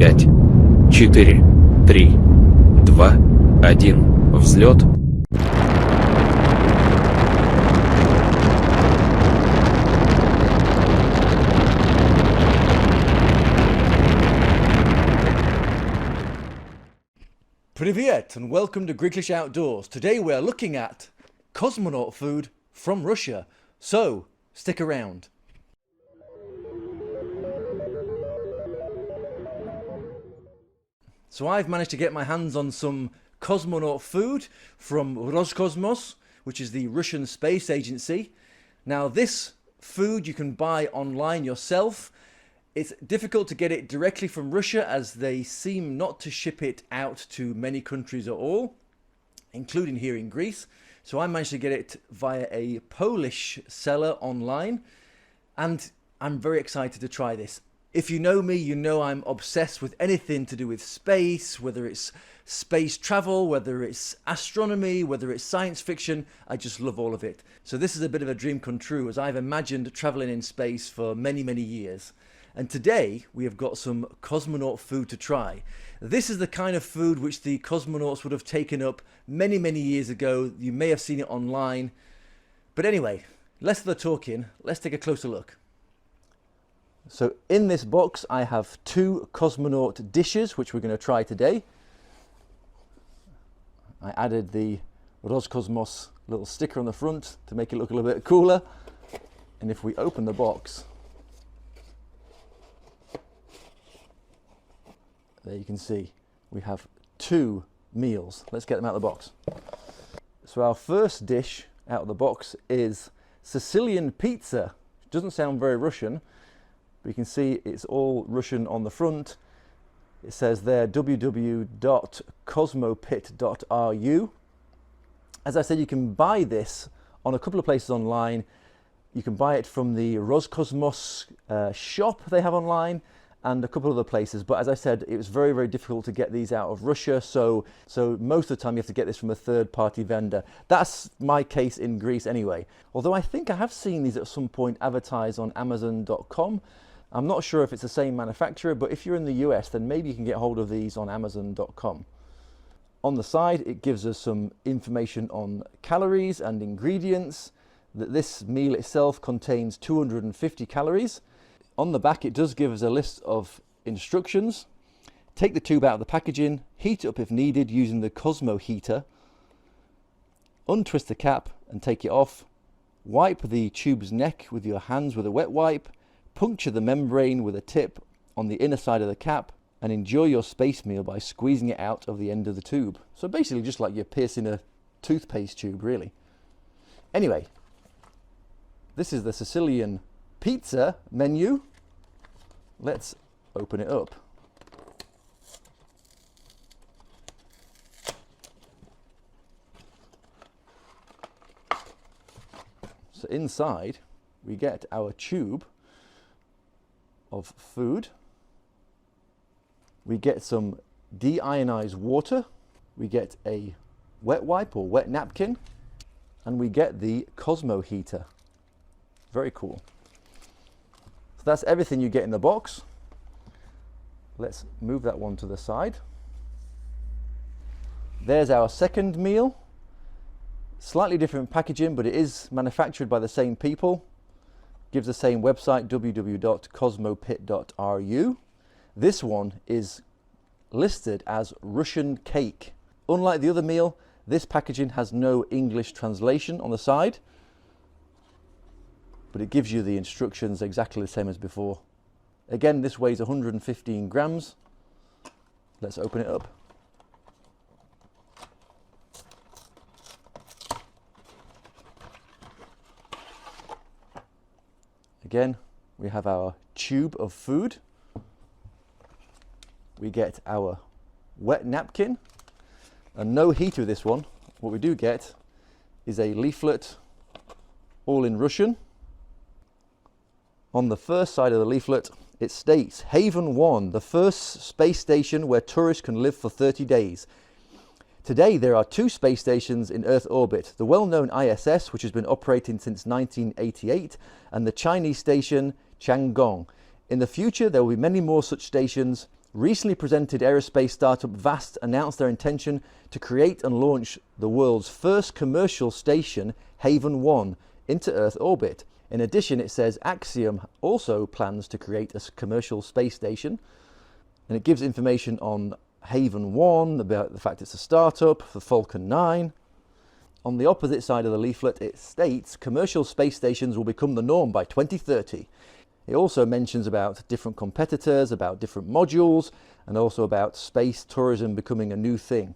5, 4, 3, 2, 1. Взлет. Привет and welcome to Griglish Outdoors. Today we are looking at cosmonaut food from Russia. So, stick around. So I've managed to get my hands on some cosmonaut food from Roscosmos, which is the Russian space agency. Now this food you can buy online yourself. It's difficult to get it directly from Russia as they seem not to ship it out to many countries at all, including here in Greece. So I managed to get it via a Polish seller online, and I'm very excited to try this. If you know me, you know I'm obsessed with anything to do with space, whether it's space travel, whether it's astronomy, whether it's science fiction. I just love all of it. So this is a bit of a dream come true, as I've imagined traveling in space for many, many years. And today we have got some cosmonaut food to try. This is the kind of food which the cosmonauts would have taken up many, many years ago. You may have seen it online. But anyway, less of the talking, let's take a closer look. So in this box I have 2 cosmonaut dishes which we're going to try today. I added the Roscosmos little sticker on the front to make it look a little bit cooler. And if we open the box, there you can see we have 2 meals. Let's get them out of the box. So our first dish out of the box is Sicilian pizza. It doesn't sound very Russian, but you can see it's all Russian on the front. It says there www.cosmopit.ru. As I said, you can buy this on a couple of places online. You can buy it from the Roscosmos shop they have online, and a couple of other places. But as I said, it was very, very difficult to get these out of Russia. So most of the time you have to get this from a third-party vendor. That's my case in Greece anyway. Although I think I have seen these at some point advertised on Amazon.com. I'm not sure if it's the same manufacturer, but if you're in the US, then maybe you can get hold of these on Amazon.com. On the side, it gives us some information on calories and ingredients. That this meal itself contains 250 calories. On the back, it does give us a list of instructions. Take the tube out of the packaging, heat it up if needed using the Cosmo heater. Untwist the cap and take it off. Wipe the tube's neck with your hands with a wet wipe. Puncture the membrane with a tip on the inner side of the cap, and enjoy your space meal by squeezing it out of the end of the tube. So basically just like you're piercing a toothpaste tube, really. Anyway, this is the Sicilian pizza menu. Let's open it up. So inside we get our tube of food. We get some deionized water. We get a wet wipe or wet napkin, and we get the Cosmo heater. Very cool. So that's everything you get in the box. Let's move that one to the side. There's our second meal. Slightly different packaging, but it is manufactured by the same people. Gives the same website, www.cosmopit.ru. This one is listed as Russian cake. Unlike the other meal, this packaging has no English translation on the side, but it gives you the instructions exactly the same as before. Again, this weighs 115 grams. Let's open it up. Again, we have our tube of food. We get our wet napkin, and no heater with this one. What we do get is a leaflet, all in Russian. On the first side of the leaflet, it states, Haven 1, the first space station where tourists can live for 30 days. Today there are 2 space stations in Earth orbit, the well-known ISS, which has been operating since 1988, and the Chinese station Tiangong. In the future there will be many more such stations. Recently presented aerospace startup VAST announced their intention to create and launch the world's first commercial station, Haven 1, into Earth orbit. In addition, it says Axiom also plans to create a commercial space station, and it gives information on Haven 1, about the fact it's a startup, the Falcon 9. On the opposite side of the leaflet, it states commercial space stations will become the norm by 2030. It also mentions about different competitors, about different modules, and also about space tourism becoming a new thing.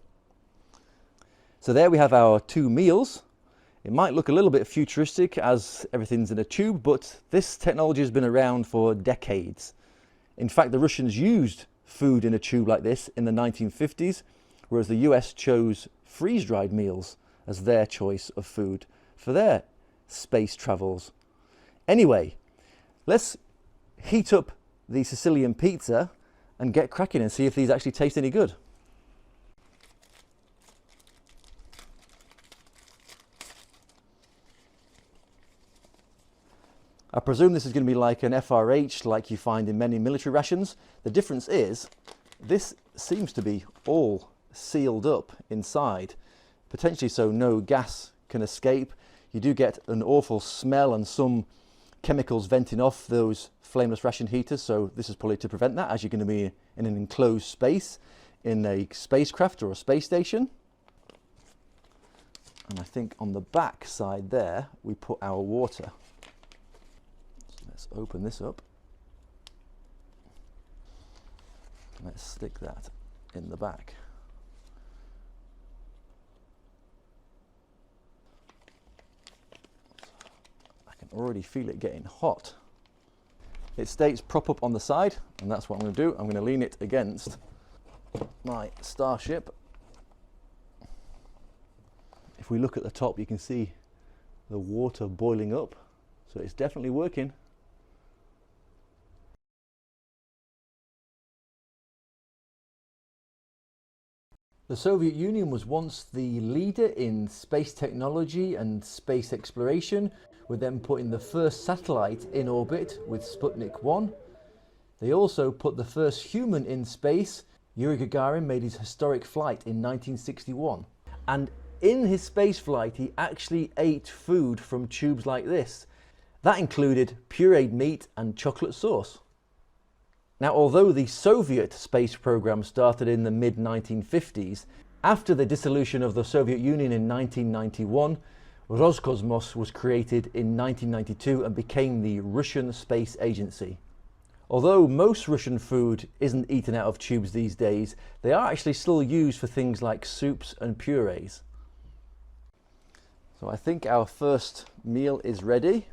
So there we have our two meals. It might look a little bit futuristic as everything's in a tube, but this technology has been around for decades. In fact, the Russians used food in a tube like this in the 1950s, whereas the US chose freeze-dried meals as their choice of food for their space travels. Anyway, let's heat up the Sicilian pizza and get cracking and see if these actually taste any good. I presume this is going to be like an FRH like you find in many military rations. The difference is this seems to be all sealed up inside, potentially so no gas can escape. You do get an awful smell and some chemicals venting off those flameless ration heaters, so this is probably to prevent that, as you're going to be in an enclosed space in a spacecraft or a space station. And I think on the back side there we put our water. So let's open this up. Let's stick that in the back. I can already feel it getting hot. It states prop up on the side, and that's what I'm going to do. I'm going to lean it against my Starship. If we look at the top, you can see the water boiling up, so it's definitely working. The Soviet Union was once the leader in space technology and space exploration, with them putting the first satellite in orbit with Sputnik 1. They also put the first human in space. Yuri Gagarin made his historic flight in 1961. And in his space flight, he actually ate food from tubes like this. That included pureed meat and chocolate sauce. Now, although the Soviet space program started in the mid-1950s, after the dissolution of the Soviet Union in 1991, Roscosmos was created in 1992 and became the Russian Space Agency. Although most Russian food isn't eaten out of tubes these days, they are actually still used for things like soups and purees. So I think our first meal is ready.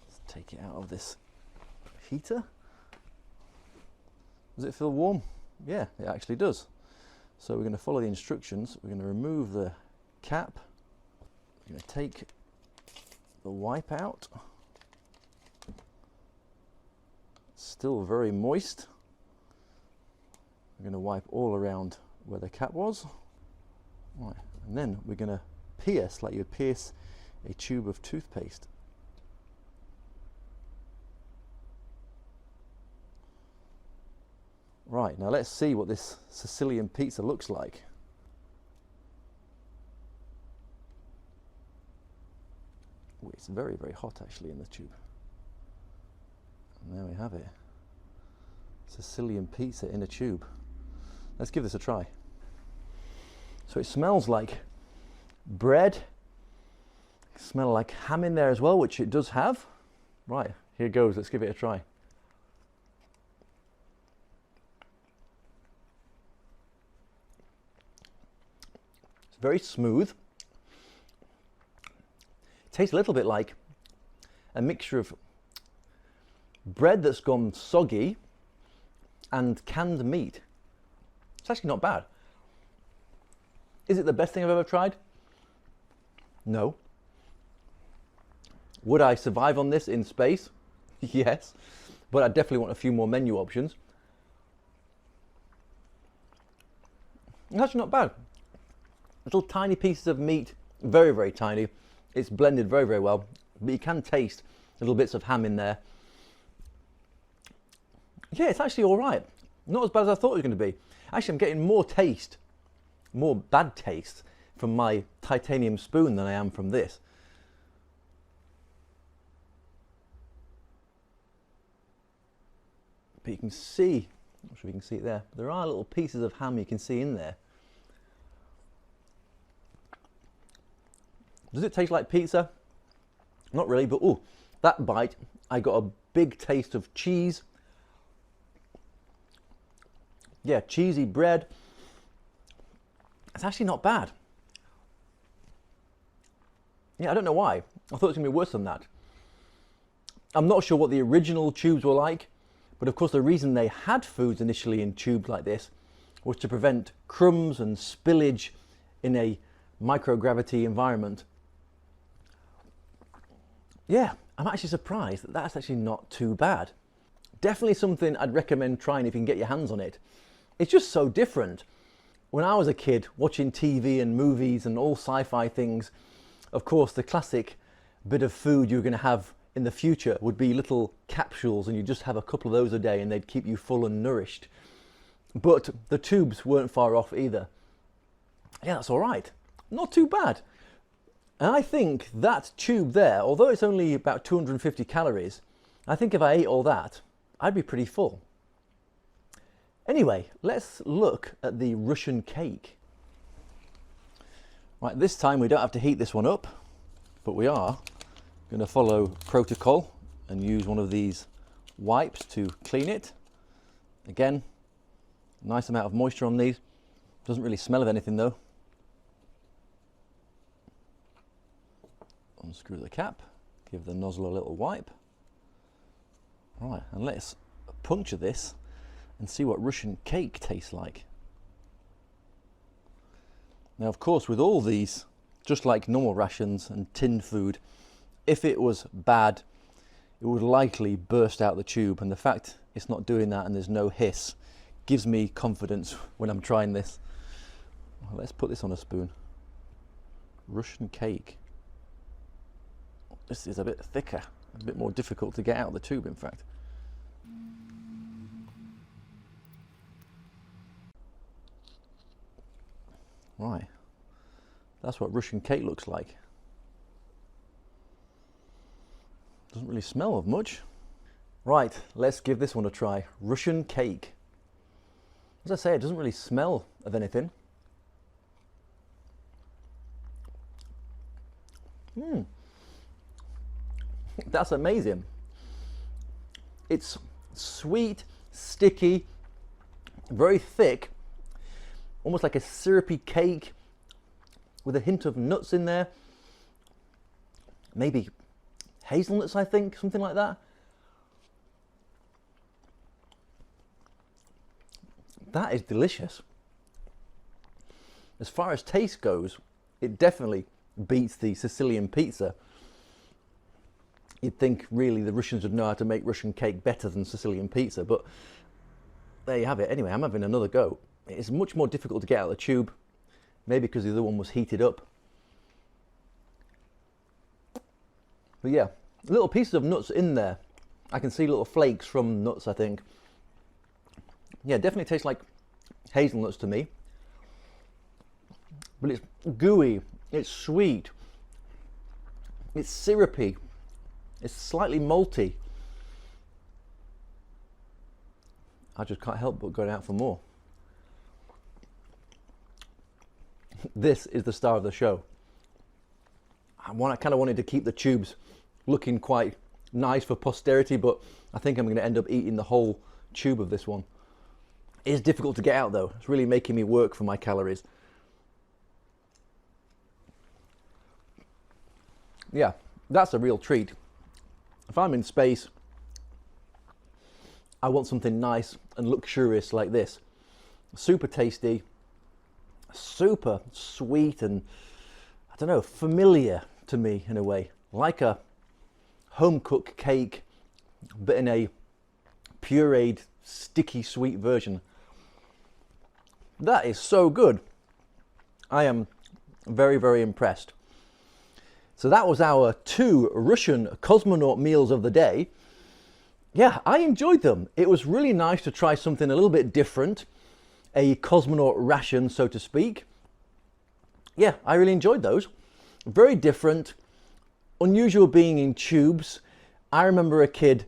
Let's take it out of this heater. Does it feel warm? Yeah, it actually does. So we're going to follow the instructions. We're going to remove the cap. We're going to take the wipe out. Still very moist. We're going to wipe all around where the cap was. Right. And then we're going to pierce like you would pierce a tube of toothpaste. Right, now let's see what this Sicilian pizza looks like. Oh, it's very, very hot actually in the tube. And there we have it. Sicilian pizza in a tube. Let's give this a try. So it smells like bread. It smells like ham in there as well, which it does have. Right, here goes. Let's give it a try. Very smooth. It tastes a little bit like a mixture of bread that's gone soggy and canned meat. It's actually not bad. Is it the best thing I've ever tried? No. Would I survive on this in space? Yes, but I definitely want a few more menu options. It's actually not bad. Little tiny pieces of meat, very, very tiny. It's blended very, very well, but you can taste little bits of ham in there. Yeah, it's actually all right. Not as bad as I thought it was going to be. Actually, I'm getting more taste, more bad taste from my titanium spoon than I am from this. But you can see, I'm not sure if you can see it there, there are little pieces of ham you can see in there. Does it taste like pizza? Not really, but oh, that bite, I got a big taste of cheese. Yeah, cheesy bread. It's actually not bad. Yeah, I don't know why. I thought it was going to be worse than that. I'm not sure what the original tubes were like, but of course the reason they had foods initially in tubes like this was to prevent crumbs and spillage in a microgravity environment. Yeah, I'm actually surprised that that's actually not too bad. Definitely something I'd recommend trying if you can get your hands on it. It's just so different. When I was a kid watching TV and movies and all sci-fi things, of course the classic bit of food you're going to have in the future would be little capsules, and you just have a couple of those a day and they'd keep you full and nourished. But the tubes weren't far off either. Yeah, that's all right. Not too bad. And I think that tube there, although it's only about 250 calories, I think if I ate all that, I'd be pretty full. Anyway, let's look at the Russian cake. Right, this time we don't have to heat this one up, but we are going to follow protocol and use one of these wipes to clean it. Again, nice amount of moisture on these. Doesn't really smell of anything though. Unscrew the cap, give the nozzle a little wipe. Right, and let's puncture this and see what Russian cake tastes like. Now, of course, with all these, just like normal rations and tinned food, if it was bad, it would likely burst out the tube, and the fact it's not doing that and there's no hiss gives me confidence when I'm trying this. Well, let's put this on a spoon. Russian cake. This is a bit thicker, a bit more difficult to get out of the tube, in fact. Right, that's what Russian cake looks like. Doesn't really smell of much. Right, let's give this one a try. Russian cake. As I say, it doesn't really smell of anything. That's amazing. It's sweet, sticky, very thick, almost like a syrupy cake with a hint of nuts in there. Maybe hazelnuts, I think, something like that. That is delicious. As far as taste goes, it definitely beats the Sicilian pizza. You'd think really the Russians would know how to make Russian cake better than Sicilian pizza, but there you have it. Anyway, I'm having another go. It's much more difficult to get out of the tube, maybe because the other one was heated up. But yeah, little pieces of nuts in there. I can see little flakes from nuts, I think. Yeah, definitely tastes like hazelnuts to me. But it's gooey, it's sweet, it's syrupy, it's slightly malty. I just can't help but going out for more. This is the star of the show. I kind of wanted to keep the tubes looking quite nice for posterity, but I think I'm going to end up eating the whole tube of this one. It is difficult to get out though. It's really making me work for my calories. Yeah, that's a real treat. If I'm in space, I want something nice and luxurious like this. Super tasty, super sweet, and I don't know, familiar to me in a way. Like a home-cooked cake, but in a pureed, sticky, sweet version. That is so good. I am very, very impressed. So that was our 2 Russian cosmonaut meals of the day. yeah, I enjoyed them. It was really nice to try something a little bit different, a Cosmonaut ration, so to speak. Yeah, I really enjoyed those. Very different, unusual being in tubes. I remember a kid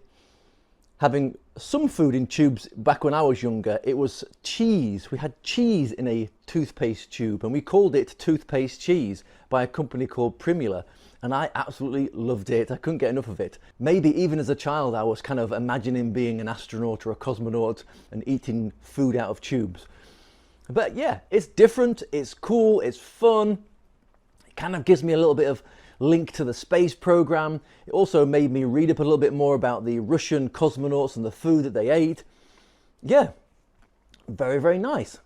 having some food in tubes back when I was younger. It was cheese. We had cheese in a toothpaste tube and we called it toothpaste cheese by a company called Primula. And I absolutely loved it. I couldn't get enough of it. Maybe even as a child, I was kind of imagining being an astronaut or a cosmonaut and eating food out of tubes. But yeah, it's different, it's cool, it's fun. It kind of gives me a little bit of link to the space program. It also made me read up a little bit more about the Russian cosmonauts and the food that they ate. Yeah, very, very nice.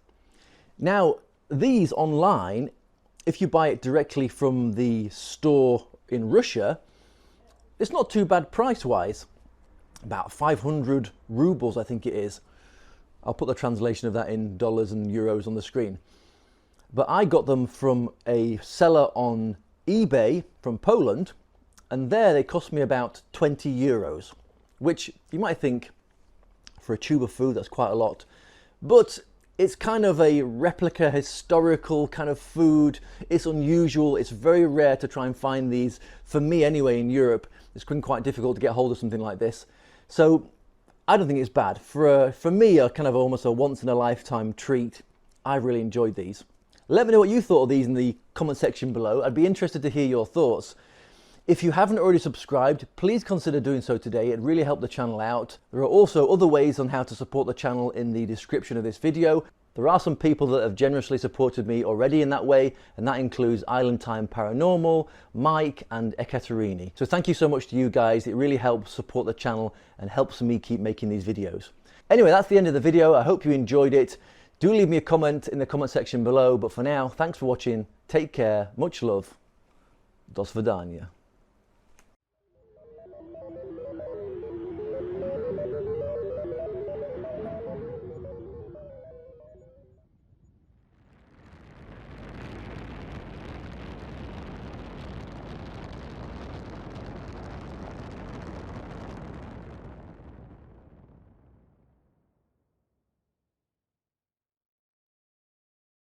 Now, these online, if you buy it directly from the store in Russia, it's not too bad price-wise. About 500 rubles, I think it is. I'll put the translation of that in dollars and euros on the screen. But I got them from a seller on eBay from Poland, and there they cost me about 20 euros, which you might think for a tube of food that's quite a lot, but it's kind of a replica historical kind of food. It's unusual, it's very rare to try and find these. For me anyway, in Europe, it's been quite difficult to get hold of something like this. So I don't think it's bad. For me, a kind of almost a once in a lifetime treat. I really enjoyed these. Let me know what you thought of these in the comment section below. I'd be interested to hear your thoughts. If you haven't already subscribed, please consider doing so today. It really helped the channel out. There are also other ways on how to support the channel in the description of this video. There are some people that have generously supported me already in that way, and that includes Island Time Paranormal, Mike and Ekaterini. So thank you so much to you guys. It really helps support the channel and helps me keep making these videos. Anyway, that's the end of the video. I hope you enjoyed it. Do leave me a comment in the comment section below, but for now, thanks for watching. Take care, much love. Do svidaniya.